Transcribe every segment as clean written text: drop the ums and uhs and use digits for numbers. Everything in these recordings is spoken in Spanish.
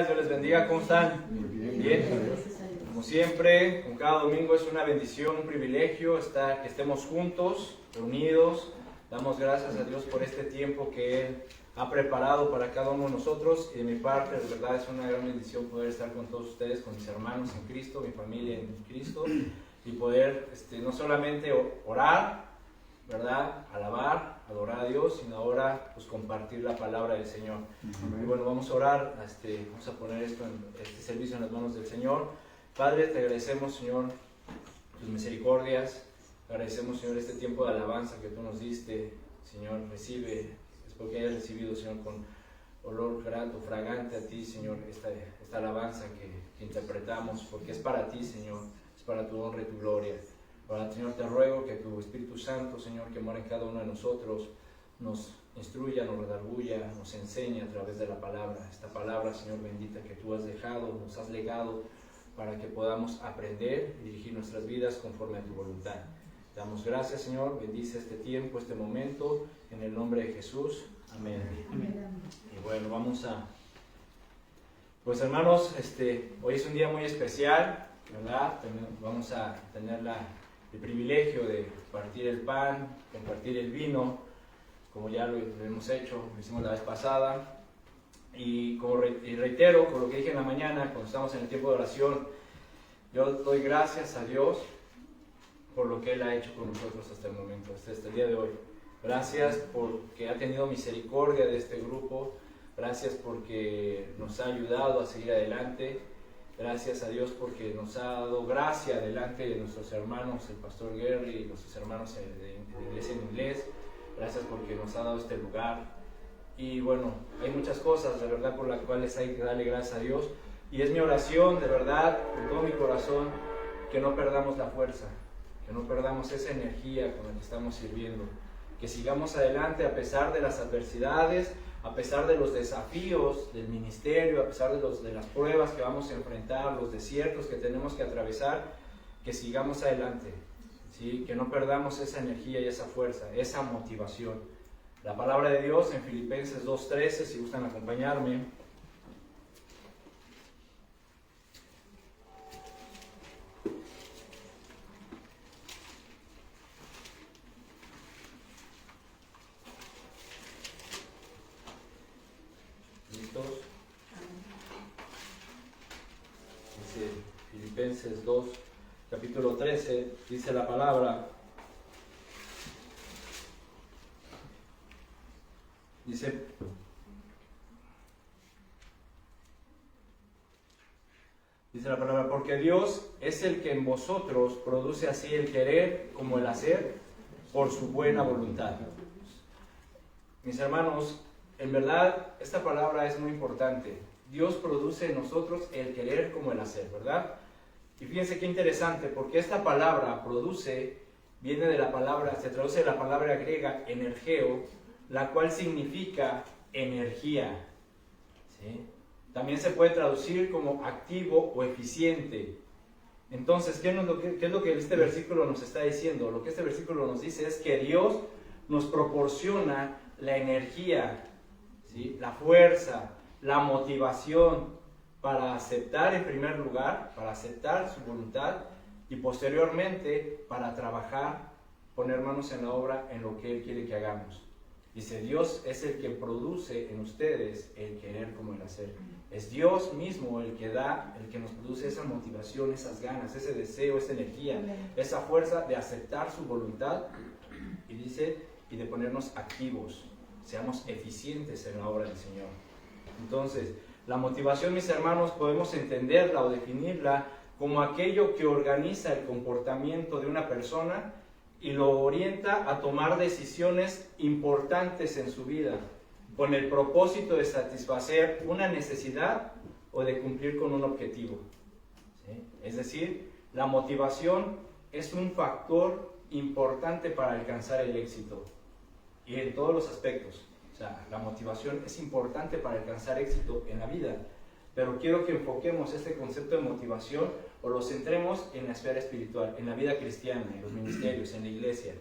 Dios les bendiga, ¿cómo están? Bien. Como siempre, con cada domingo es una bendición, un privilegio que estemos juntos, reunidos. Damos gracias a Dios por este tiempo que Él ha preparado para cada uno de nosotros. Y de mi parte, de verdad, es una gran bendición poder estar con todos ustedes, con mis hermanos en Cristo, mi familia en Cristo, y poder no solamente orar, ¿verdad? Alabar, adorar a Dios, sino ahora pues compartir la palabra del Señor. Y bueno, vamos a orar, vamos a poner este servicio en las manos del Señor. Padre, te agradecemos, Señor, tus misericordias. Te agradecemos, Señor, este tiempo de alabanza que tú nos diste. Señor, espero que hayas recibido, Señor, con olor grato, fragante a ti, Señor, esta alabanza que interpretamos, porque es para ti, Señor, es para tu honra y tu gloria. Ahora, Señor, te ruego que tu Espíritu Santo, Señor, que mora en cada uno de nosotros, nos instruya, nos redarguya, nos enseñe a través de la palabra. Esta palabra, Señor bendita, que tú has dejado, nos has legado, para que podamos aprender y dirigir nuestras vidas conforme a tu voluntad. Te damos gracias, Señor, bendice este tiempo, este momento, en el nombre de Jesús. Amén. Amén. Y bueno, pues hermanos, hoy es un día muy especial, ¿verdad? Vamos a tener el privilegio de partir el pan, compartir el vino, como ya lo hemos hecho, lo hicimos la vez pasada. Y reitero, con lo que dije en la mañana, cuando estamos en el tiempo de oración, yo doy gracias a Dios por lo que Él ha hecho con nosotros hasta el momento, hasta el día de hoy. Gracias porque ha tenido misericordia de este grupo, gracias porque nos ha ayudado a seguir adelante. Gracias a Dios porque nos ha dado gracia delante de nuestros hermanos, el pastor Gary y nuestros hermanos de Iglesia en Inglés. Gracias porque nos ha dado este lugar. Y bueno, hay muchas cosas de verdad por las cuales hay que darle gracias a Dios. Y es mi oración de verdad, con todo mi corazón, que no perdamos la fuerza, que no perdamos esa energía con la que estamos sirviendo. Que sigamos adelante a pesar de las adversidades, a pesar de los desafíos del ministerio, a pesar de las pruebas que vamos a enfrentar, los desiertos que tenemos que atravesar, que sigamos adelante, ¿sí? Que no perdamos esa energía y esa fuerza, esa motivación. La palabra de Dios en Filipenses 2:13, si gustan acompañarme. Filipenses 2, capítulo 13, dice la palabra, dice la palabra, porque Dios es el que en vosotros produce así el querer como el hacer por su buena voluntad. Mis hermanos, en verdad esta palabra es muy importante. Dios produce en nosotros el querer como el hacer, ¿verdad? Y fíjense qué interesante, porque esta palabra produce, viene de la palabra, se traduce de la palabra griega energeo, la cual significa energía, ¿sí? También se puede traducir como activo o eficiente. Entonces, ¿qué es lo que este versículo nos está diciendo? Lo que este versículo nos dice es que Dios nos proporciona la energía, ¿sí? La fuerza, la motivación para aceptar en primer lugar, para aceptar su voluntad y posteriormente para trabajar, poner manos en la obra en lo que Él quiere que hagamos. Dice, Dios es el que produce en ustedes el querer como el hacer. Es Dios mismo el que nos produce esa motivación, esas ganas, ese deseo, esa energía, esa fuerza de aceptar su voluntad y dice, y de ponernos activos, seamos eficientes en la obra del Señor. Entonces, la motivación, mis hermanos, podemos entenderla o definirla como aquello que organiza el comportamiento de una persona y lo orienta a tomar decisiones importantes en su vida, con el propósito de satisfacer una necesidad o de cumplir con un objetivo, ¿sí? Es decir, la motivación es un factor importante para alcanzar el éxito, y en todos los aspectos. O sea, la motivación es importante para alcanzar éxito en la vida, pero quiero que enfoquemos este concepto de motivación o lo centremos en la esfera espiritual, en la vida cristiana, en los ministerios, en la iglesia.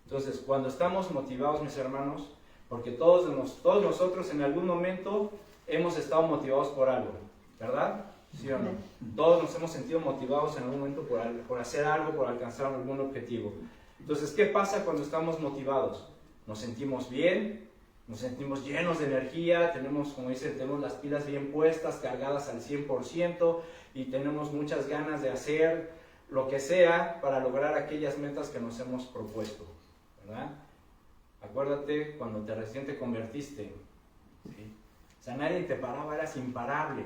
Entonces, cuando estamos motivados, mis hermanos, porque todos nosotros en algún momento hemos estado motivados por algo. ¿verdad? ¿Sí o no? Todos nos hemos sentido motivados en algún momento por hacer algo, por alcanzar algún objetivo. Entonces, ¿qué pasa cuando estamos motivados? Nos sentimos bien, nos sentimos llenos de energía, tenemos, como dicen, tenemos las pilas bien puestas, cargadas al 100% y tenemos muchas ganas de hacer lo que sea para lograr aquellas metas que nos hemos propuesto, ¿verdad? Acuérdate cuando recién te convertiste, ¿sí? O sea, nadie te paraba, eras imparable.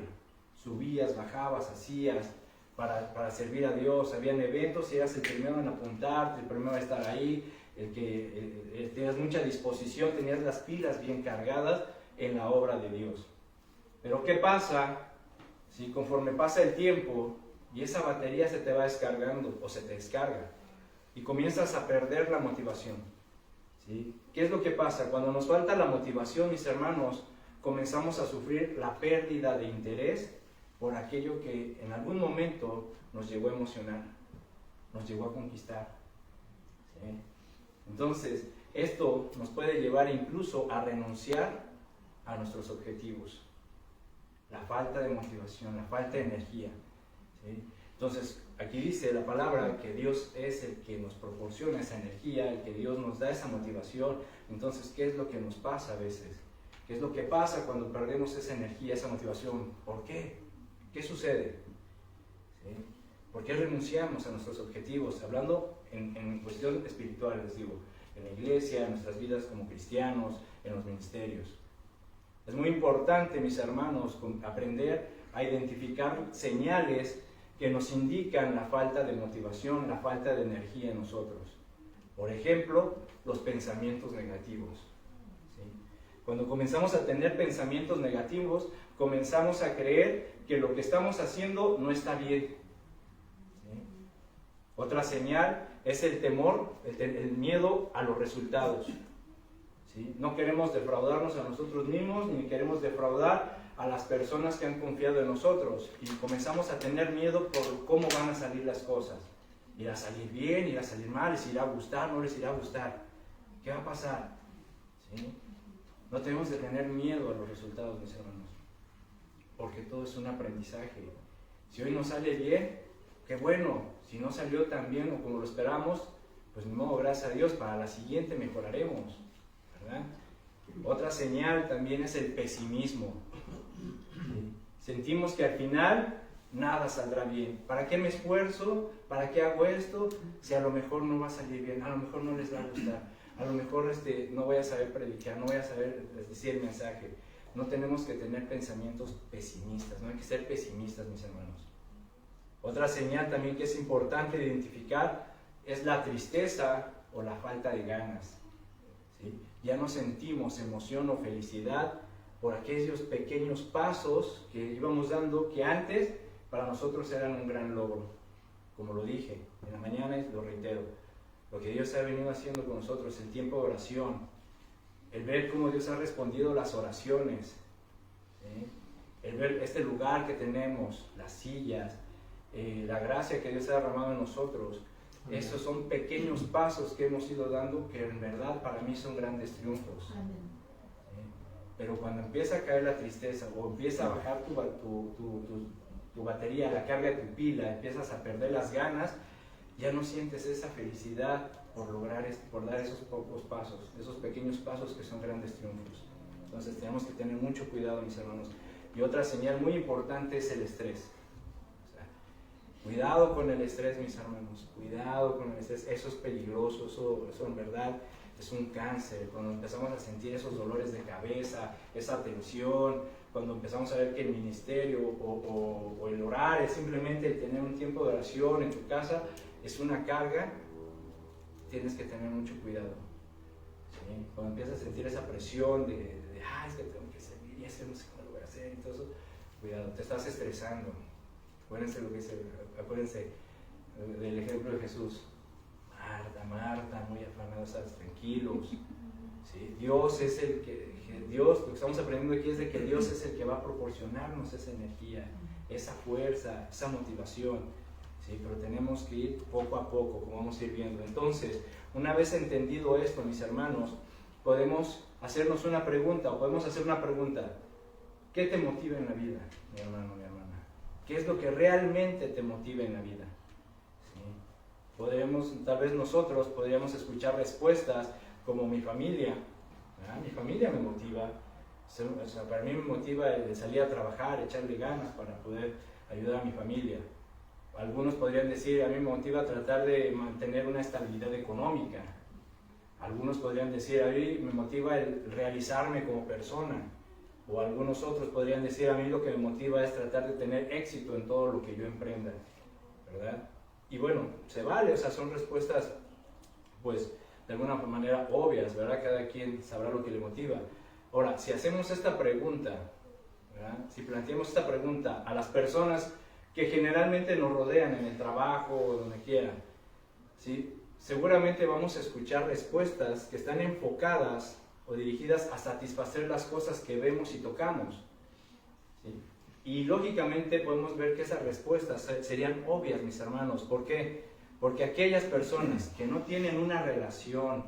Subías, bajabas, hacías para servir a Dios. Habían eventos y eras el primero en apuntarte, el primero en estar ahí, tenías mucha disposición, tenías las pilas bien cargadas en la obra de Dios. Pero ¿qué pasa si conforme pasa el tiempo y esa batería se te va descargando o se te descarga y comienzas a perder la motivación? ¿Sí? ¿Qué es lo que pasa? Cuando nos falta la motivación, mis hermanos, comenzamos a sufrir la pérdida de interés por aquello que en algún momento nos llegó a emocionar, nos llegó a conquistar. ¿Sí? Entonces, esto nos puede llevar incluso a renunciar a nuestros objetivos. La falta de motivación, la falta de energía. ¿Sí? Entonces, aquí dice la palabra que Dios es el que nos proporciona esa energía, el que Dios nos da esa motivación. Entonces, ¿qué es lo que nos pasa a veces? ¿Qué es lo que pasa cuando perdemos esa energía, esa motivación? ¿Por qué? ¿Qué sucede? ¿Sí? ¿Por qué renunciamos a nuestros objetivos? Hablando en cuestión espiritual, les digo, en la iglesia, en nuestras vidas como cristianos, en los ministerios. Es muy importante, mis hermanos, aprender a identificar señales que nos indican la falta de motivación, la falta de energía en nosotros. Por ejemplo, los pensamientos negativos. ¿Sí? Cuando comenzamos a tener pensamientos negativos, comenzamos a creer que lo que estamos haciendo no está bien. ¿Sí? Otra señal es el temor, el miedo a los resultados. ¿Sí? No queremos defraudarnos a nosotros mismos, ni queremos defraudar a las personas que han confiado en nosotros. Y comenzamos a tener miedo por cómo van a salir las cosas. ¿Irá a salir bien? ¿Irá a salir mal? ¿Les irá a gustar? ¿No les irá a gustar? ¿Qué va a pasar? ¿Sí? No tenemos que tener miedo a los resultados, mis hermanos, porque todo es un aprendizaje. Si hoy nos sale bien, qué bueno. Si no salió tan bien o como lo esperamos, pues ni modo, gracias a Dios, para la siguiente mejoraremos, ¿verdad? Otra señal también es el pesimismo. ¿Sí? Sentimos que al final nada saldrá bien. ¿Para qué me esfuerzo? ¿Para qué hago esto? Si a lo mejor no va a salir bien, a lo mejor no les va a gustar, a lo mejor no voy a saber predicar, no voy a saber decir el mensaje. No tenemos que tener pensamientos pesimistas, no hay que ser pesimistas, mis hermanos. Otra señal también que es importante identificar es la tristeza o la falta de ganas. ¿Sí? Ya no sentimos emoción o felicidad por aquellos pequeños pasos que íbamos dando que antes para nosotros eran un gran logro. Como lo dije en la mañana y lo reitero, lo que Dios ha venido haciendo con nosotros, el tiempo de oración, el ver cómo Dios ha respondido las oraciones, ¿sí? El ver este lugar que tenemos, las sillas, la gracia que Dios ha derramado en nosotros. Esos son pequeños pasos que hemos ido dando que en verdad para mí son grandes triunfos. ¿Sí? Pero cuando empieza a caer la tristeza o empieza a bajar tu batería, la carga de tu pila, empiezas a perder las ganas, ya no sientes esa felicidad por dar esos pocos pasos, esos pequeños pasos que son grandes triunfos. Entonces tenemos que tener mucho cuidado, mis hermanos. Y otra señal muy importante es el estrés. O sea, cuidado con el estrés, mis hermanos, cuidado con el estrés. Eso es peligroso, eso en verdad es un cáncer. Cuando empezamos a sentir esos dolores de cabeza, esa tensión, cuando empezamos a ver que el ministerio o el orar es simplemente el tener un tiempo de oración en tu casa, es una carga, tienes que tener mucho cuidado. ¿Sí? Cuando empiezas a sentir esa presión de es que tengo que servir y hacer, no sé cómo lo voy a hacer, entonces, cuidado, te estás estresando. Acuérdense del ejemplo de Jesús. Marta, muy afanados, tranquilos. ¿Sí? Dios es el lo que estamos aprendiendo aquí es de que Dios es el que va a proporcionarnos esa energía, esa fuerza, esa motivación. ¿Sí? Pero tenemos que ir poco a poco, como vamos a ir viendo. Entonces, una vez entendido esto, mis hermanos, podemos hacernos una pregunta, o podemos hacer una pregunta. ¿Qué te motiva en la vida, mi hermano, mi hermana? qué es lo que realmente te motiva en la vida. ¿Sí? Tal vez nosotros podríamos escuchar respuestas como mi familia. Mi familia me motiva. O sea, para mí me motiva el salir a trabajar, echarle ganas para poder ayudar a mi familia. Algunos podrían decir, a mí me motiva tratar de mantener una estabilidad económica. Algunos podrían decir, a mí me motiva el realizarme como persona. O algunos otros podrían decir, a mí lo que me motiva es tratar de tener éxito en todo lo que yo emprenda, ¿verdad? Y bueno, se vale, o sea, son respuestas, pues, de alguna manera obvias, ¿verdad? Cada quien sabrá lo que le motiva. Ahora, si hacemos esta pregunta, ¿verdad? Si planteamos esta pregunta a las personas que generalmente nos rodean en el trabajo o donde quieran, ¿sí? Seguramente vamos a escuchar respuestas que están enfocadas o dirigidas a satisfacer las cosas que vemos y tocamos, ¿sí? Y lógicamente podemos ver que esas respuestas serían obvias, mis hermanos. ¿Por qué? Porque aquellas personas que no tienen una relación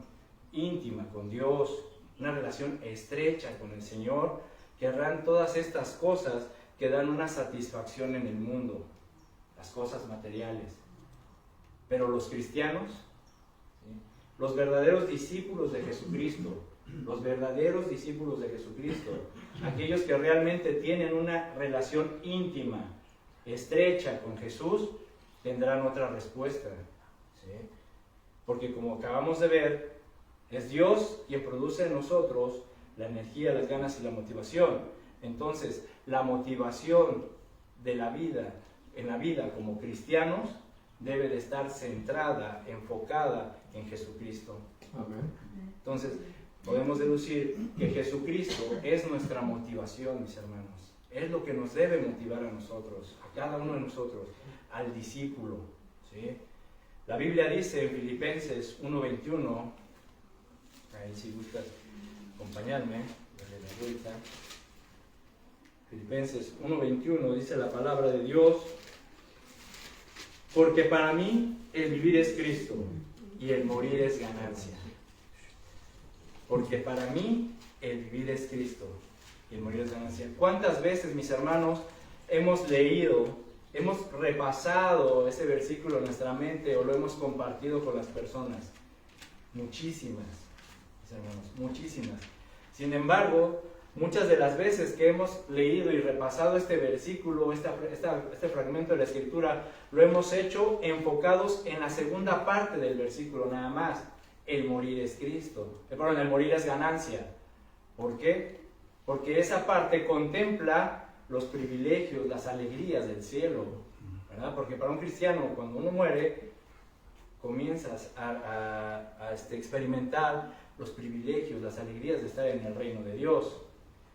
íntima con Dios, una relación estrecha con el Señor, querrán todas estas cosas que dan una satisfacción en el mundo, las cosas materiales. Pero los cristianos, ¿sí? Los verdaderos discípulos de Jesucristo, aquellos que realmente tienen una relación íntima, estrecha con Jesús, tendrán otra respuesta, ¿sí? Porque como acabamos de ver, es Dios quien produce en nosotros la energía, las ganas y la motivación. Entonces, la motivación de la vida, en la vida como cristianos, debe de estar centrada, enfocada en Jesucristo. Amén. Entonces, podemos deducir que Jesucristo es nuestra motivación, mis hermanos. Es lo que nos debe motivar a nosotros, a cada uno de nosotros, al discípulo, ¿sí? La Biblia dice en Filipenses 1:21, ahí si gustas acompañarme, dale la vuelta. Filipenses 1:21 dice la palabra de Dios: porque para mí el vivir es Cristo y el morir es ganancia. Porque para mí el vivir es Cristo y el morir es ganancia. ¿Cuántas veces, mis hermanos, hemos leído, hemos repasado ese versículo en nuestra mente o lo hemos compartido con las personas? Muchísimas, mis hermanos, muchísimas. Sin embargo, muchas de las veces que hemos leído y repasado este versículo, este fragmento de la Escritura, lo hemos hecho enfocados en la segunda parte del versículo nada más. El morir es Cristo. Perdón, el morir es ganancia. ¿Por qué? Porque esa parte contempla los privilegios, las alegrías del cielo, ¿verdad? Porque para un cristiano, cuando uno muere, comienzas a experimentar los privilegios, las alegrías de estar en el reino de Dios.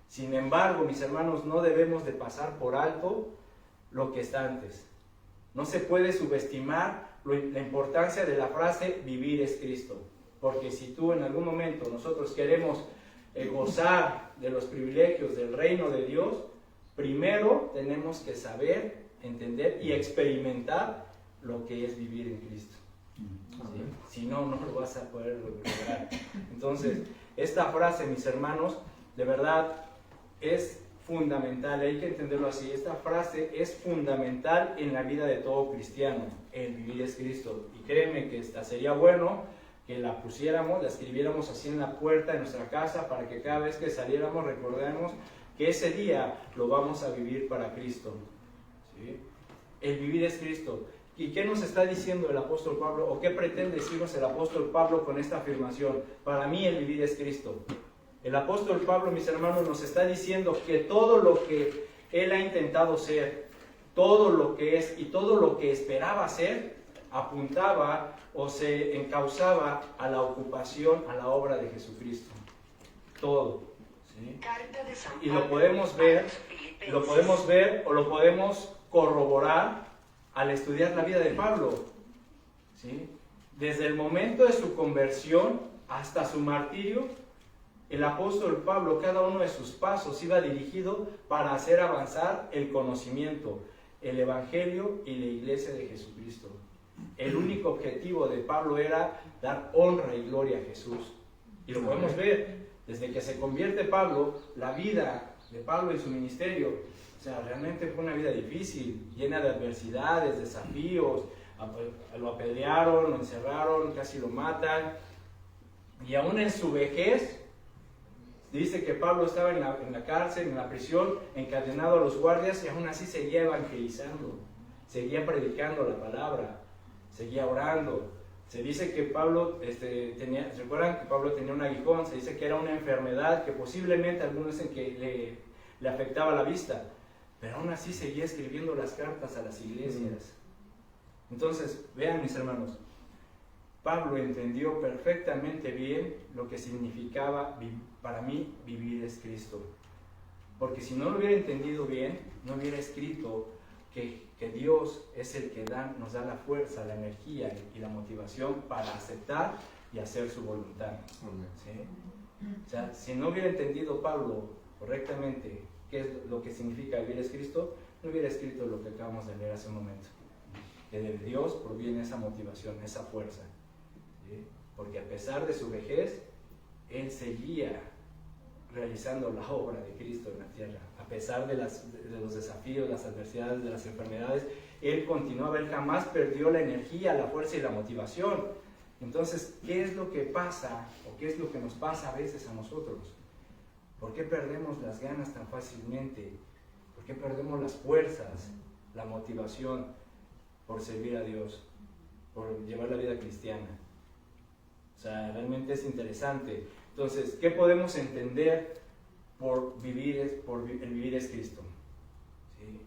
Sin embargo, mis hermanos, no debemos de pasar por alto lo que está antes. No se puede subestimar la importancia de la frase vivir es Cristo. Porque si tú en algún momento nosotros queremos gozar de los privilegios del reino de Dios, primero tenemos que saber, entender y experimentar lo que es vivir en Cristo. ¿Sí? Si no, no lo vas a poder lograr. Entonces, esta frase, mis hermanos, de verdad es fundamental, hay que entenderlo así. Esta frase es fundamental en la vida de todo cristiano. El vivir es Cristo. Y créeme que sería bueno que la pusiéramos, la escribiéramos así en la puerta de nuestra casa para que cada vez que saliéramos recordemos que ese día lo vamos a vivir para Cristo. ¿Sí? El vivir es Cristo. ¿Y qué nos está diciendo el apóstol Pablo? ¿O qué pretende decirnos el apóstol Pablo con esta afirmación? Para mí el vivir es Cristo. El apóstol Pablo, mis hermanos, nos está diciendo que todo lo que él ha intentado ser, todo lo que es y todo lo que esperaba ser, apuntaba o se encauzaba a la ocupación, a la obra de Jesucristo. Todo. ¿Sí? Y lo podemos ver o lo podemos corroborar al estudiar la vida de Pablo. ¿Sí? Desde el momento de su conversión hasta su martirio, el apóstol Pablo, cada uno de sus pasos iba dirigido para hacer avanzar el conocimiento, el evangelio y la iglesia de Jesucristo. El único objetivo de Pablo era dar honra y gloria a Jesús. Y lo podemos ver, desde que se convierte Pablo, la vida de Pablo y su ministerio, sea, realmente fue una vida difícil, llena de adversidades, desafíos. Lo apedrearon, lo encerraron, casi lo matan. Y aún en su vejez, dice que Pablo estaba en la cárcel, en la prisión, encadenado a los guardias, y aún así seguía evangelizando, seguía predicando la palabra, seguía orando. Se dice que Pablo ¿recuerdan que Pablo tenía un aguijón? Se dice que era una enfermedad que posiblemente algunos dicen que le afectaba la vista, pero aún así seguía escribiendo las cartas a las iglesias. Entonces, vean mis hermanos, Pablo entendió perfectamente bien lo que significaba para mí vivir es Cristo. Porque si no lo hubiera entendido bien, no hubiera escrito que Dios es el que nos da la fuerza, la energía y la motivación para aceptar y hacer su voluntad. ¿Sí? O sea, si no hubiera entendido Pablo correctamente qué es lo que significa vivir es Cristo, no hubiera escrito lo que acabamos de leer hace un momento. Que de Dios proviene esa motivación, esa fuerza. ¿Sí? Porque a pesar de su vejez, él seguía realizando la obra de Cristo en la tierra. A pesar de los desafíos, las adversidades, de las enfermedades, él continuaba, él jamás perdió la energía, la fuerza y la motivación. Entonces, ¿qué es lo que pasa o qué es lo que nos pasa a veces a nosotros? ¿Por qué perdemos las ganas tan fácilmente? ¿Por qué perdemos las fuerzas, la motivación por servir a Dios, por llevar la vida cristiana? O sea, realmente es interesante. Entonces, ¿qué podemos entender por el vivir es Cristo? ¿Sí?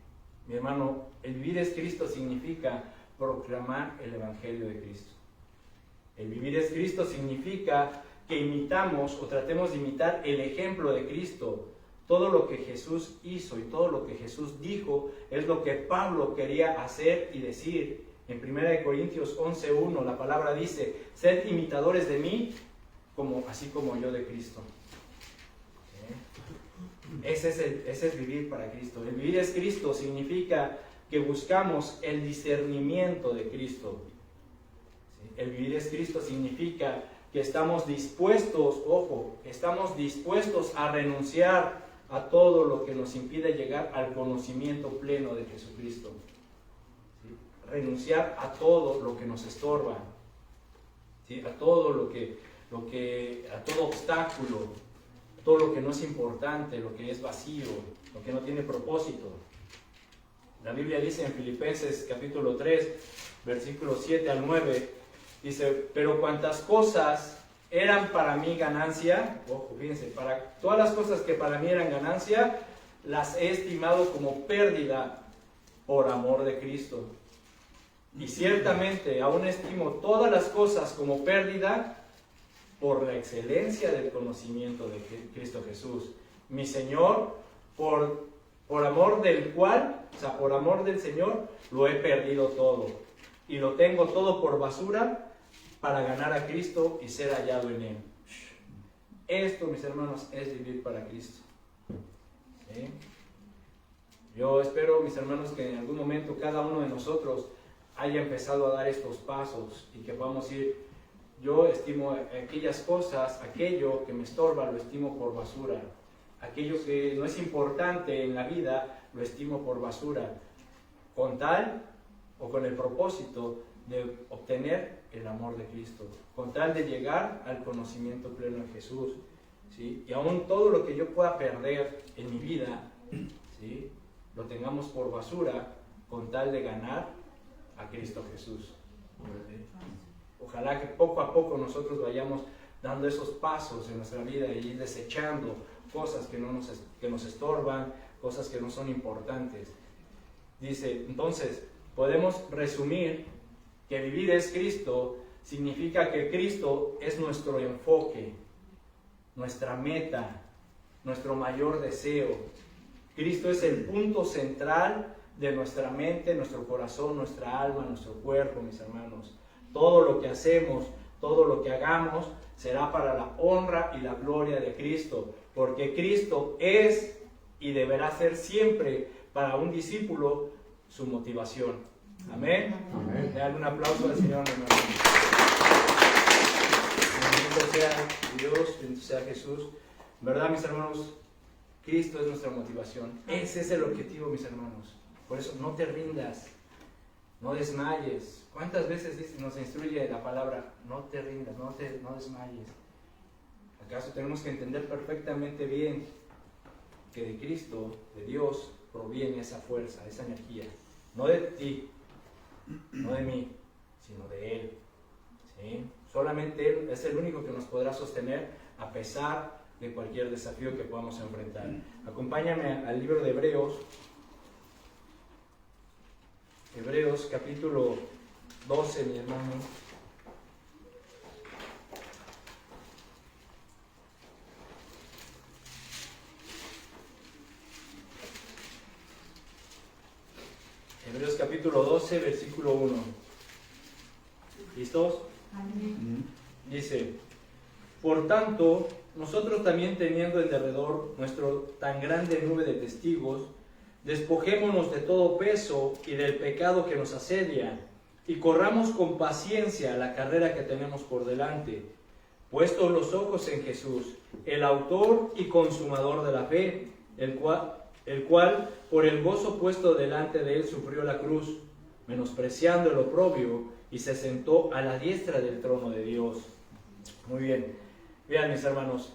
Mi hermano, el vivir es Cristo significa proclamar el Evangelio de Cristo. El vivir es Cristo significa que imitamos o tratemos de imitar el ejemplo de Cristo. Todo lo que Jesús hizo y todo lo que Jesús dijo es lo que Pablo quería hacer y decir. En 1 Corintios 11:1 la palabra dice: sed imitadores de mí, así como yo de Cristo. ¿Sí? Ese es vivir para Cristo. El vivir es Cristo significa que buscamos el discernimiento de Cristo. ¿Sí? El vivir es Cristo significa que estamos dispuestos, estamos dispuestos a renunciar a todo lo que nos impide llegar al conocimiento pleno de Jesucristo. ¿Sí? Renunciar a todo lo que nos estorba, ¿sí? A todo a todo obstáculo, a todo lo que no es importante, lo que es vacío, lo que no tiene propósito. La Biblia dice en Filipenses capítulo 3, versículos 7 al 9, dice: pero cuantas cosas eran para mí ganancia, fíjense, para todas las cosas que para mí eran ganancia, las he estimado como pérdida por amor de Cristo. Y ciertamente aún estimo todas las cosas como pérdida por la excelencia del conocimiento de Cristo Jesús, mi Señor, por amor del cual, por amor del Señor, lo he perdido todo. Y lo tengo todo por basura para ganar a Cristo y ser hallado en Él. Esto, mis hermanos, es vivir para Cristo. ¿Sí? Yo espero, mis hermanos, que en algún momento cada uno de nosotros haya empezado a dar estos pasos y que podamos ir. Yo estimo aquellas cosas, aquello que me estorba, lo estimo por basura. Aquello que no es importante en la vida, lo estimo por basura. Con tal o con el propósito de obtener el amor de Cristo, con tal de llegar al conocimiento pleno de Jesús, ¿sí? Y aún todo lo que yo pueda perder en mi vida, ¿sí?, lo tengamos por basura, con tal de ganar a Cristo Jesús. ¿Sí? Ojalá que poco a poco nosotros vayamos dando esos pasos en nuestra vida y ir desechando cosas que nos estorban, cosas que no son importantes. Dice, entonces, podemos resumir que vivir es Cristo significa que Cristo es nuestro enfoque, nuestra meta, nuestro mayor deseo. Cristo es el punto central de nuestra mente, nuestro corazón, nuestra alma, nuestro cuerpo, mis hermanos. Todo lo que hacemos, todo lo que hagamos, será para la honra y la gloria de Cristo, porque Cristo es y deberá ser siempre para un discípulo su motivación. Amén. Amén. Dale un aplauso al Señor, mi hermano. Bendito sea Dios, bendito sea Jesús. ¿Verdad, mis hermanos? Cristo es nuestra motivación. Ese es el objetivo, mis hermanos. Por eso no te rindas, no desmayes. ¿Cuántas veces nos instruye la palabra? No te rindas, no desmayes. ¿Acaso tenemos que entender perfectamente bien que de Cristo, de Dios, proviene esa fuerza, esa energía? No de ti, no de mí, sino de Él. ¿Sí? Solamente Él es el único que nos podrá sostener a pesar de cualquier desafío que podamos enfrentar. Acompáñame al libro de Hebreos. Hebreos capítulo 12, mi hermano. Hebreos capítulo 12, versículo 1. ¿Listos? Amén. Dice: por tanto, nosotros también, teniendo en derredor nuestro tan grande nube de testigos, despojémonos de todo peso y del pecado que nos asedia, y corramos con paciencia la carrera que tenemos por delante, puestos los ojos en Jesús, el autor y consumador de la fe, el cual por el gozo puesto delante de él sufrió la cruz, menospreciando el oprobio, y se sentó a la diestra del trono de Dios. Muy bien, vean, mis hermanos,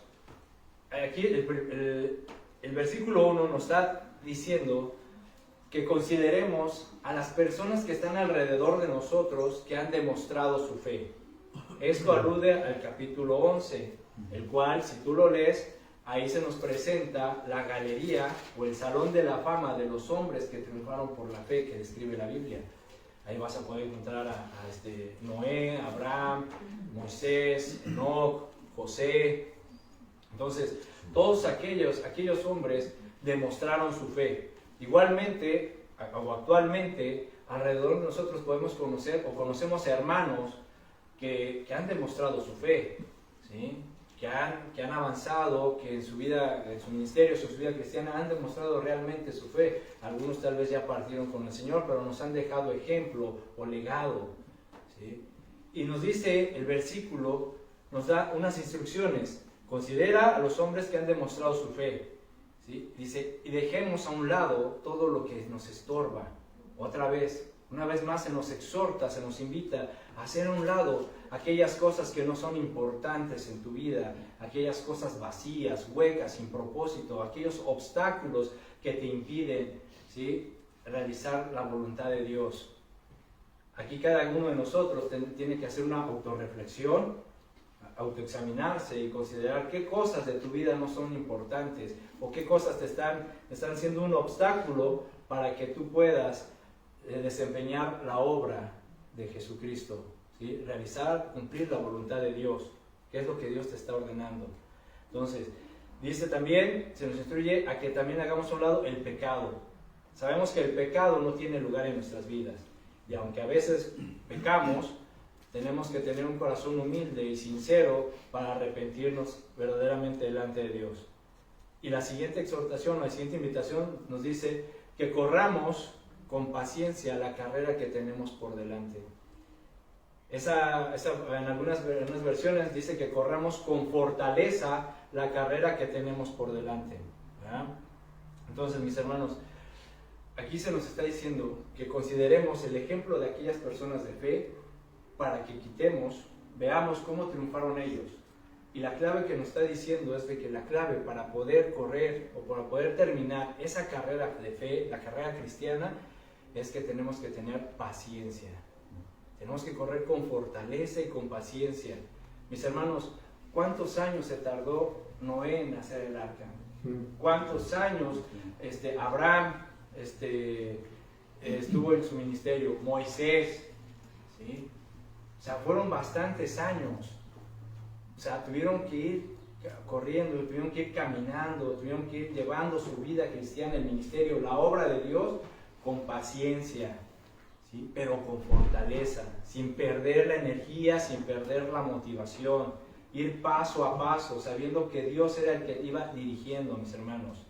aquí el versículo 1 nos está diciendo que consideremos a las personas que están alrededor de nosotros que han demostrado su fe. Esto alude al capítulo 11, el cual, si tú lo lees, ahí se nos presenta la galería o el salón de la fama de los hombres que triunfaron por la fe que describe la Biblia. Ahí vas a poder encontrar a Noé, Abraham, Moisés, Enoc, José. Entonces, todos aquellos hombres demostraron su fe. Igualmente, o actualmente, alrededor de nosotros podemos conocer o conocemos hermanos que han demostrado su fe, ¿sí? que han avanzado, que en su vida, en su ministerio, en su vida cristiana, han demostrado realmente su fe. Algunos tal vez ya partieron con el Señor, pero nos han dejado ejemplo o legado, ¿sí? Y nos dice el versículo, nos da unas instrucciones. Considera a los hombres que han demostrado su fe, ¿sí? Dice, y dejemos a un lado todo lo que nos estorba. Otra vez, una vez más se nos exhorta, se nos invita a hacer a un lado aquellas cosas que no son importantes en tu vida, aquellas cosas vacías, huecas, sin propósito, aquellos obstáculos que te impiden, ¿sí?, realizar la voluntad de Dios. Aquí cada uno de nosotros tiene que hacer una autorreflexión, autoexaminarse y considerar qué cosas de tu vida no son importantes o qué cosas te están siendo un obstáculo para que tú puedas desempeñar la obra de Jesucristo, ¿sí? Realizar, cumplir la voluntad de Dios, que es lo que Dios te está ordenando. Entonces, dice también, se nos instruye a que también hagamos a un lado el pecado. Sabemos que el pecado no tiene lugar en nuestras vidas, y aunque a veces pecamos, tenemos que tener un corazón humilde y sincero para arrepentirnos verdaderamente delante de Dios. Y la siguiente exhortación, la siguiente invitación nos dice que corramos con paciencia la carrera que tenemos por delante. En algunas versiones dice que corramos con fortaleza la carrera que tenemos por delante, ¿verdad? Entonces, mis hermanos, aquí se nos está diciendo que consideremos el ejemplo de aquellas personas de fe para que veamos cómo triunfaron ellos. Y la clave que nos está diciendo es de que la clave para poder correr o para poder terminar esa carrera de fe, la carrera cristiana, es que tenemos que tener paciencia. Tenemos que correr con fortaleza y con paciencia. Mis hermanos, ¿cuántos años se tardó Noé en hacer el arca? ¿Cuántos años Abraham estuvo en su ministerio? Moisés, ¿sí? O sea, fueron bastantes años. O sea, tuvieron que ir corriendo, tuvieron que ir caminando, tuvieron que ir llevando su vida cristiana, el ministerio, la obra de Dios, con paciencia, ¿sí? Pero con fortaleza, sin perder la energía, sin perder la motivación, ir paso a paso, sabiendo que Dios era el que iba dirigiendo, mis hermanos.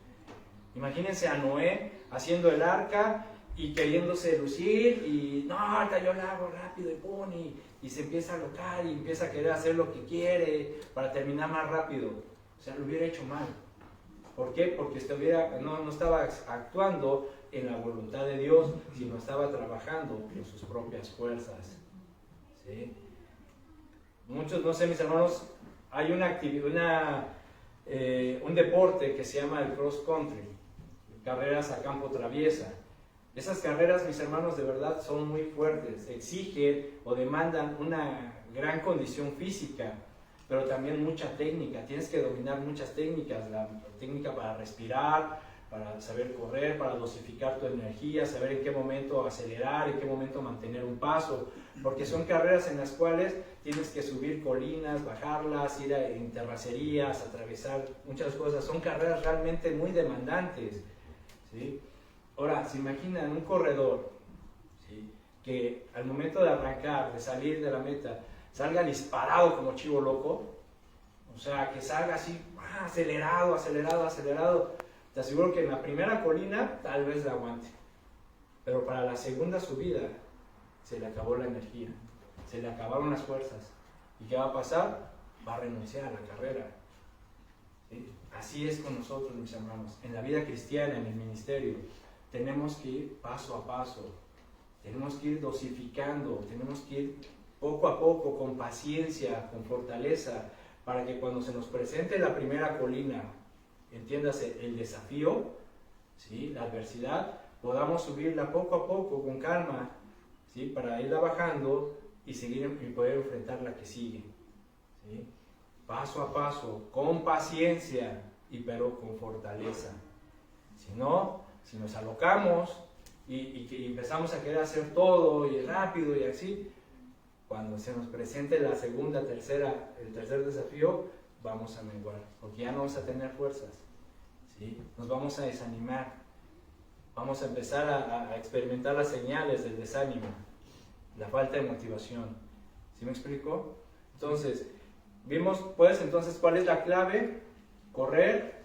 Imagínense a Noé haciendo el arca y queriéndose lucir y no, ahorita yo la hago rápido y pum, y se empieza a alocar y empieza a querer hacer lo que quiere para terminar más rápido. O sea, lo hubiera hecho mal. ¿Por qué? Porque no estaba actuando en la voluntad de Dios, sino estaba trabajando en sus propias fuerzas. ¿Sí? Muchos, no sé, mis hermanos, hay un deporte que se llama el cross country, carreras a campo traviesa. Esas carreras, mis hermanos, de verdad son muy fuertes, exigen o demandan una gran condición física, pero también mucha técnica. Tienes que dominar muchas técnicas, la técnica para respirar, para saber correr, para dosificar tu energía, saber en qué momento acelerar, en qué momento mantener un paso, porque son carreras en las cuales tienes que subir colinas, bajarlas, ir en terracerías, atravesar muchas cosas. Son carreras realmente muy demandantes, ¿sí? Ahora, se imaginan un corredor, ¿sí?, que al momento de arrancar, de salir de la meta, salga disparado como chivo loco, o sea, que salga así, acelerado. Te aseguro que en la primera colina tal vez la aguante, pero para la segunda subida se le acabó la energía, se le acabaron las fuerzas. ¿Y qué va a pasar? Va a renunciar a la carrera. ¿Sí? Así es con nosotros, mis hermanos. En la vida cristiana, en el ministerio, tenemos que ir paso a paso, tenemos que ir dosificando, tenemos que ir poco a poco, con paciencia, con fortaleza, para que cuando se nos presente la primera colina, entiéndase, el desafío, ¿sí?, la adversidad, podamos subirla poco a poco, con calma, ¿sí?, para irla bajando y poder enfrentar la que sigue, ¿sí?, paso a paso, con paciencia, pero con fortaleza. Si nos alocamos y empezamos a querer hacer todo y rápido y así, cuando se nos presente la segunda, el tercer desafío, vamos a menguar, porque ya no vamos a tener fuerzas, ¿sí? Nos vamos a desanimar, vamos a empezar a experimentar las señales del desánimo, la falta de motivación. ¿Sí me explico? Entonces, vimos pues entonces cuál es la clave: correr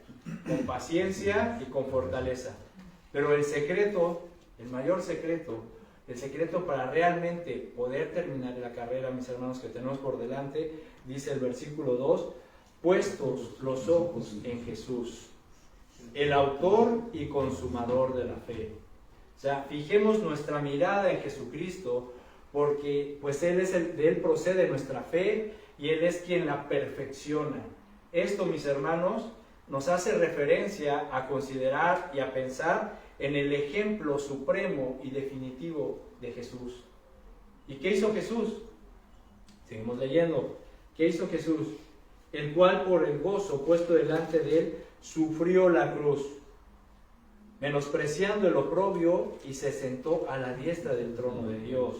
con paciencia y con fortaleza. Pero el secreto, el mayor secreto, el secreto para realmente poder terminar la carrera, mis hermanos, que tenemos por delante, dice el versículo 2, puestos los ojos en Jesús, el autor y consumador de la fe. O sea, fijemos nuestra mirada en Jesucristo, porque pues de Él procede nuestra fe y Él es quien la perfecciona. Esto, mis hermanos, nos hace referencia a considerar y a pensar en el ejemplo supremo y definitivo de Jesús. ¿Y qué hizo Jesús? Seguimos leyendo. ¿Qué hizo Jesús? El cual por el gozo puesto delante de Él sufrió la cruz, menospreciando el oprobio, y se sentó a la diestra del trono de Dios.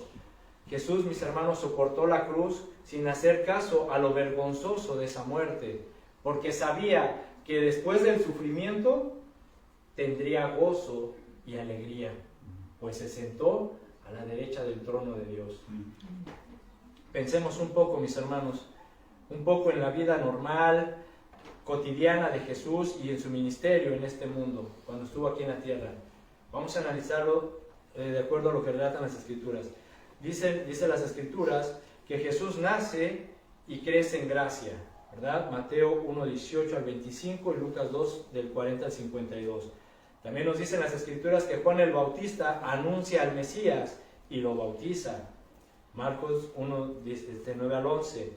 Jesús, mis hermanos, soportó la cruz sin hacer caso a lo vergonzoso de esa muerte, porque sabía que después del sufrimiento tendría gozo y alegría, pues se sentó a la derecha del trono de Dios. Pensemos un poco, mis hermanos, un poco en la vida normal, cotidiana de Jesús y en su ministerio en este mundo, cuando estuvo aquí en la tierra. Vamos a analizarlo de acuerdo a lo que relatan las Escrituras. Dice las Escrituras que Jesús nace y crece en gracia, ¿verdad? Mateo 1:18 al 25 y Lucas 2 del 40 al 52. También nos dicen las Escrituras que Juan el Bautista anuncia al Mesías y lo bautiza. Marcos 1:9 al 11.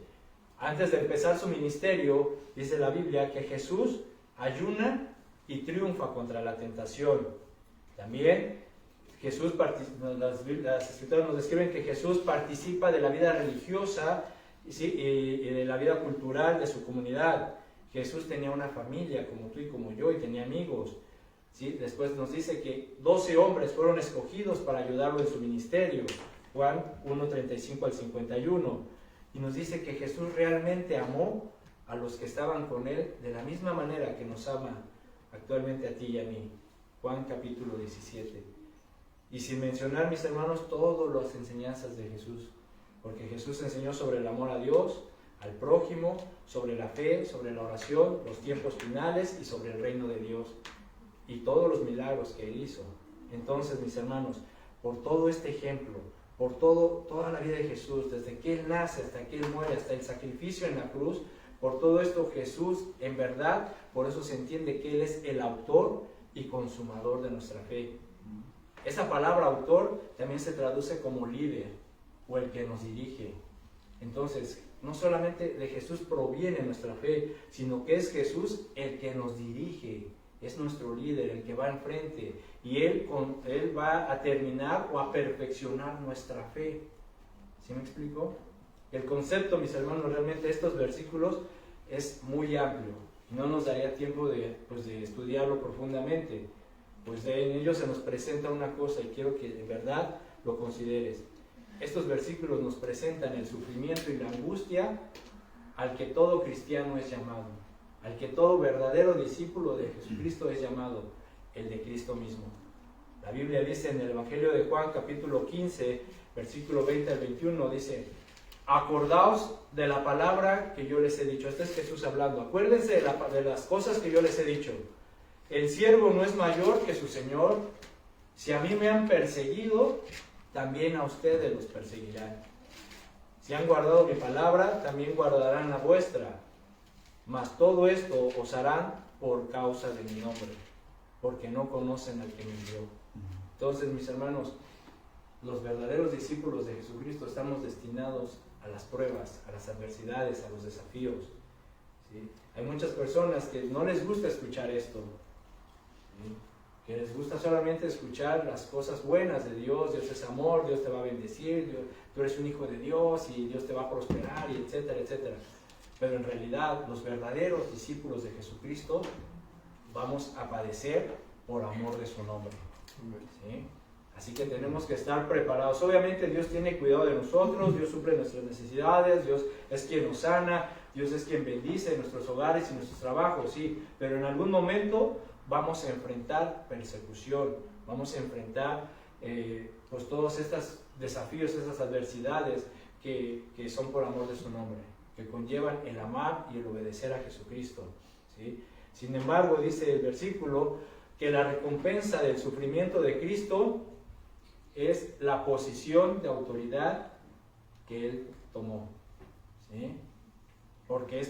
Antes de empezar su ministerio, dice la Biblia que Jesús ayuna y triunfa contra la tentación. También las Escrituras nos describen que Jesús participa de la vida religiosa y de la vida cultural de su comunidad. Jesús tenía una familia como tú y como yo, y tenía amigos. ¿Sí? Después nos dice que 12 hombres fueron escogidos para ayudarlo en su ministerio. Juan 1:35 al 51. Y nos dice que Jesús realmente amó a los que estaban con Él de la misma manera que nos ama actualmente a ti y a mí. Juan capítulo 17. Y sin mencionar, mis hermanos, todas las enseñanzas de Jesús. Porque Jesús enseñó sobre el amor a Dios, al prójimo, sobre la fe, sobre la oración, los tiempos finales y sobre el reino de Dios. Y todos los milagros que Él hizo. Entonces, mis hermanos, por todo este ejemplo, por toda la vida de Jesús, desde que Él nace hasta que Él muere, hasta el sacrificio en la cruz, Por todo esto Jesús, en verdad, por eso se entiende que Él es el autor y consumador de nuestra fe. Esa palabra autor también se traduce como líder o el que nos dirige. Entonces, no solamente de Jesús proviene nuestra fe, sino que es Jesús el que nos dirige, es nuestro líder, el que va enfrente, y Él va a terminar o a perfeccionar nuestra fe. ¿Sí me explico? El concepto, mis hermanos, realmente de estos versículos es muy amplio. No nos daría tiempo de estudiarlo profundamente, pues en ellos se nos presenta una cosa y quiero que de verdad lo consideres. Estos versículos nos presentan el sufrimiento y la angustia al que todo cristiano es llamado, al que todo verdadero discípulo de Jesucristo es llamado, el de Cristo mismo. La Biblia dice en el Evangelio de Juan, capítulo 15, versículo 20 al 21, dice: acordaos de la palabra que yo les he dicho. Este es Jesús hablando. Acuérdense de las cosas que yo les he dicho. El siervo no es mayor que su Señor. Si a mí me han perseguido, también a ustedes los perseguirán. Si han guardado mi palabra, también guardarán la vuestra. Mas todo esto os harán por causa de mi nombre, porque no conocen al que me envió. Entonces, mis hermanos, los verdaderos discípulos de Jesucristo estamos destinados a las pruebas, a las adversidades, a los desafíos. ¿Sí? Hay muchas personas que no les gusta escuchar esto, ¿sí? Que les gusta solamente escuchar las cosas buenas de Dios. Dios es amor, Dios te va a bendecir, tú eres un hijo de Dios y Dios te va a prosperar, y etcétera, etcétera. Pero en realidad los verdaderos discípulos de Jesucristo vamos a padecer por amor de su nombre. ¿Sí? Así que tenemos que estar preparados. Obviamente Dios tiene cuidado de nosotros, Dios suple nuestras necesidades, Dios es quien nos sana, Dios es quien bendice nuestros hogares y nuestros trabajos, sí, pero en algún momento vamos a enfrentar persecución, vamos a enfrentar pues todos estos desafíos, estas adversidades que son por amor de su nombre, que conllevan el amar y el obedecer a Jesucristo, ¿sí? Sin embargo, dice el versículo que la recompensa del sufrimiento de Cristo es la posición de autoridad que Él tomó, ¿sí? Porque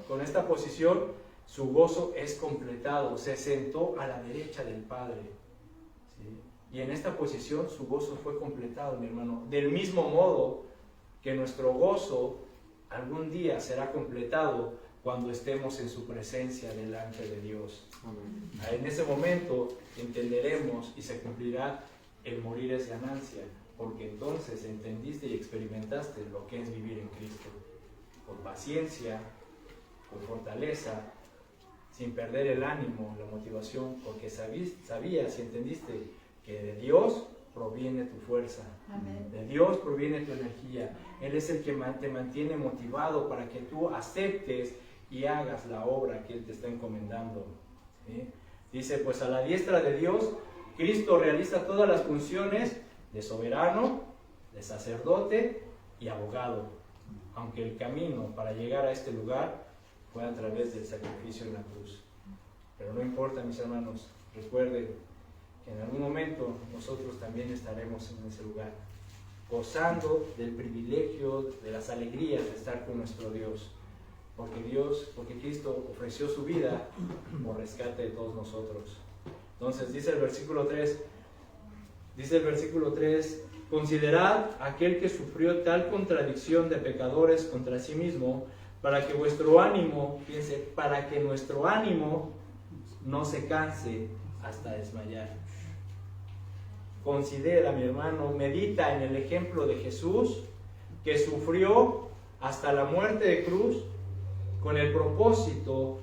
con esta posición su gozo es completado, se sentó a la derecha del Padre, ¿sí? Y en esta posición su gozo fue completado, mi hermano. Del mismo modo que nuestro gozo algún día será completado cuando estemos en su presencia delante de Dios. Amén. En ese momento entenderemos y se cumplirá el morir es ganancia, porque entonces entendiste y experimentaste lo que es vivir en Cristo, con paciencia, con fortaleza, sin perder el ánimo, la motivación, porque sabías y entendiste que de Dios proviene tu fuerza. Amén. De Dios proviene tu energía. Él es el que te mantiene motivado para que tú aceptes y hagas la obra que Él te está encomendando, ¿sí? Dice, pues a la diestra de Dios, Cristo realiza todas las funciones de soberano, de sacerdote y abogado, aunque el camino para llegar a este lugar fue a través del sacrificio en la cruz. Pero no importa, mis hermanos, recuerden que en algún momento nosotros también estaremos en ese lugar, gozando del privilegio, de las alegrías de estar con nuestro Dios, porque Cristo ofreció su vida por rescate de todos nosotros. Entonces dice el versículo 3, considerad aquel que sufrió tal contradicción de pecadores contra sí mismo, para que nuestro ánimo no se canse hasta desmayar. Considera, mi hermano, medita en el ejemplo de Jesús, que sufrió hasta la muerte de cruz, con el propósito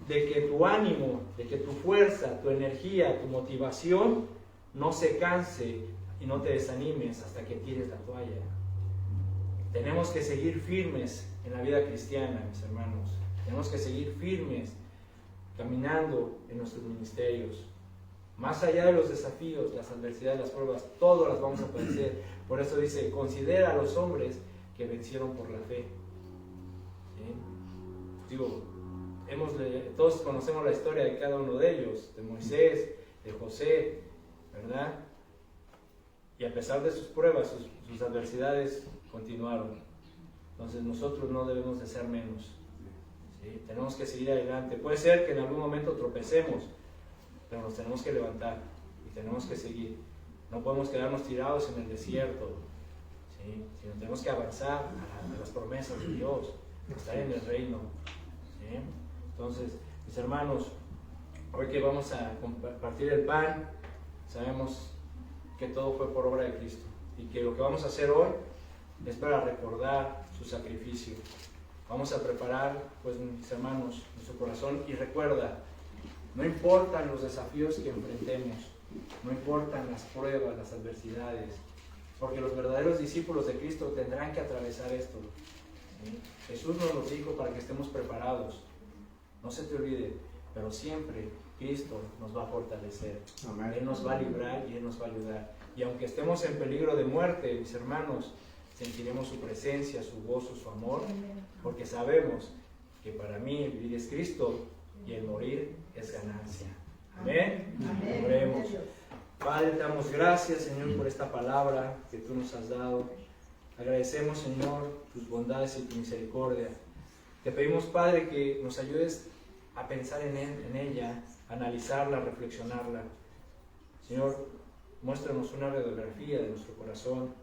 de que tu ánimo, de que tu fuerza, tu energía, tu motivación no se canse y no te desanimes hasta que tires la toalla. Tenemos que seguir firmes en la vida cristiana, mis hermanos. Tenemos que seguir firmes caminando en nuestros ministerios. Más allá de los desafíos, las adversidades, las pruebas, todas las vamos a padecer. Por eso dice, considera a los hombres que vencieron por la fe. ¿Sí? Todos conocemos la historia de cada uno de ellos, de Moisés, de José, ¿verdad? Y a pesar de sus pruebas, sus adversidades continuaron. Entonces nosotros no debemos de ser menos. ¿sí? Tenemos que seguir adelante. Puede ser que en algún momento tropecemos, pero nos tenemos que levantar y tenemos que seguir. No podemos quedarnos tirados en el desierto, ¿sí? Sino tenemos que avanzar a las promesas de Dios, estar en el reino, ¿sí? Entonces, mis hermanos, hoy que vamos a compartir el pan, sabemos que todo fue por obra de Cristo y que lo que vamos a hacer hoy es para recordar su sacrificio. Vamos a preparar, pues, mis hermanos, nuestro corazón, y recuerda, no importan los desafíos que enfrentemos, no importan las pruebas, las adversidades, porque los verdaderos discípulos de Cristo tendrán que atravesar esto, ¿sí? Jesús nos lo dijo para que estemos preparados. No se te olvide, pero siempre Cristo nos va a fortalecer. Amén. Él nos va a librar y Él nos va a ayudar. Y aunque estemos en peligro de muerte, mis hermanos, sentiremos su presencia, su gozo, su amor, porque sabemos que para mí el vivir es Cristo y el morir es ganancia. Amén. Amén. Oremos. Padre, te damos gracias, Señor, por esta palabra que tú nos has dado. Agradecemos, Señor, tus bondades y tu misericordia. Te pedimos, Padre, que nos ayudes a pensar en ella, analizarla, reflexionarla. Señor, muéstranos una radiografía de nuestro corazón,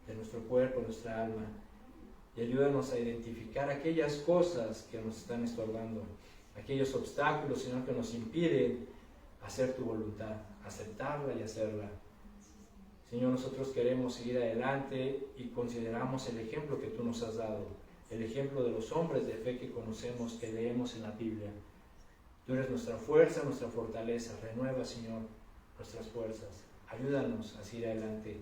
de nuestro cuerpo, de nuestra alma, y ayúdanos a identificar aquellas cosas que nos están estorbando, aquellos obstáculos, Señor, que nos impiden hacer tu voluntad, aceptarla y hacerla. Señor, nosotros queremos seguir adelante y consideramos el ejemplo que tú nos has dado, el ejemplo de los hombres de fe que conocemos, que leemos en la Biblia. Tú eres nuestra fuerza, nuestra fortaleza. Renueva, Señor, nuestras fuerzas. Ayúdanos a seguir adelante.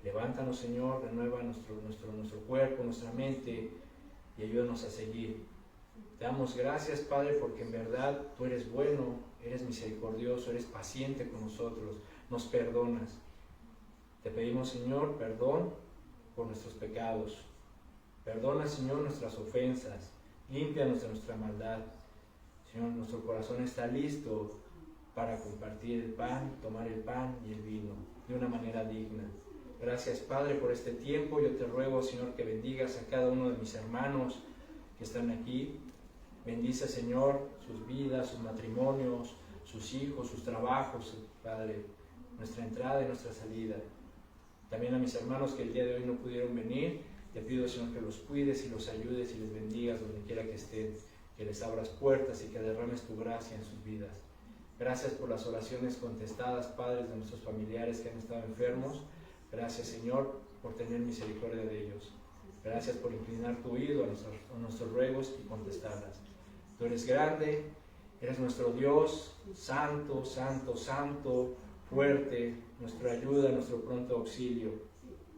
Levántanos, Señor, renueva nuestro cuerpo, nuestra mente, y ayúdanos a seguir. Te damos gracias, Padre, porque en verdad tú eres bueno, eres misericordioso, eres paciente con nosotros, nos perdonas. Te pedimos, Señor, perdón por nuestros pecados. Perdona, Señor, nuestras ofensas. Límpianos de nuestra maldad. Señor, nuestro corazón está listo para compartir el pan, tomar el pan y el vino de una manera digna. Gracias, Padre, por este tiempo. Yo te ruego, Señor, que bendigas a cada uno de mis hermanos que están aquí. Bendice, Señor, sus vidas, sus matrimonios, sus hijos, sus trabajos, Padre, nuestra entrada y nuestra salida. También a mis hermanos que el día de hoy no pudieron venir, te pido, Señor, que los cuides y los ayudes y les bendigas donde quiera que estén, que les abras puertas y que derrames tu gracia en sus vidas. Gracias por las oraciones contestadas, padres de nuestros familiares que han estado enfermos. Gracias, Señor, por tener misericordia de ellos. Gracias por inclinar tu oído a nuestros ruegos y contestarlas. Tú eres grande, eres nuestro Dios, santo, santo, santo, fuerte, nuestra ayuda, nuestro pronto auxilio.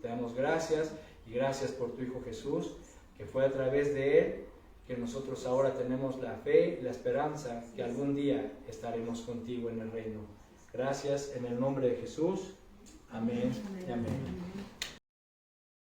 Te damos gracias y gracias por tu Hijo Jesús, que fue a través de Él que nosotros ahora tenemos la fe y la esperanza que algún día estaremos contigo en el reino. Gracias en el nombre de Jesús. Amén y amén.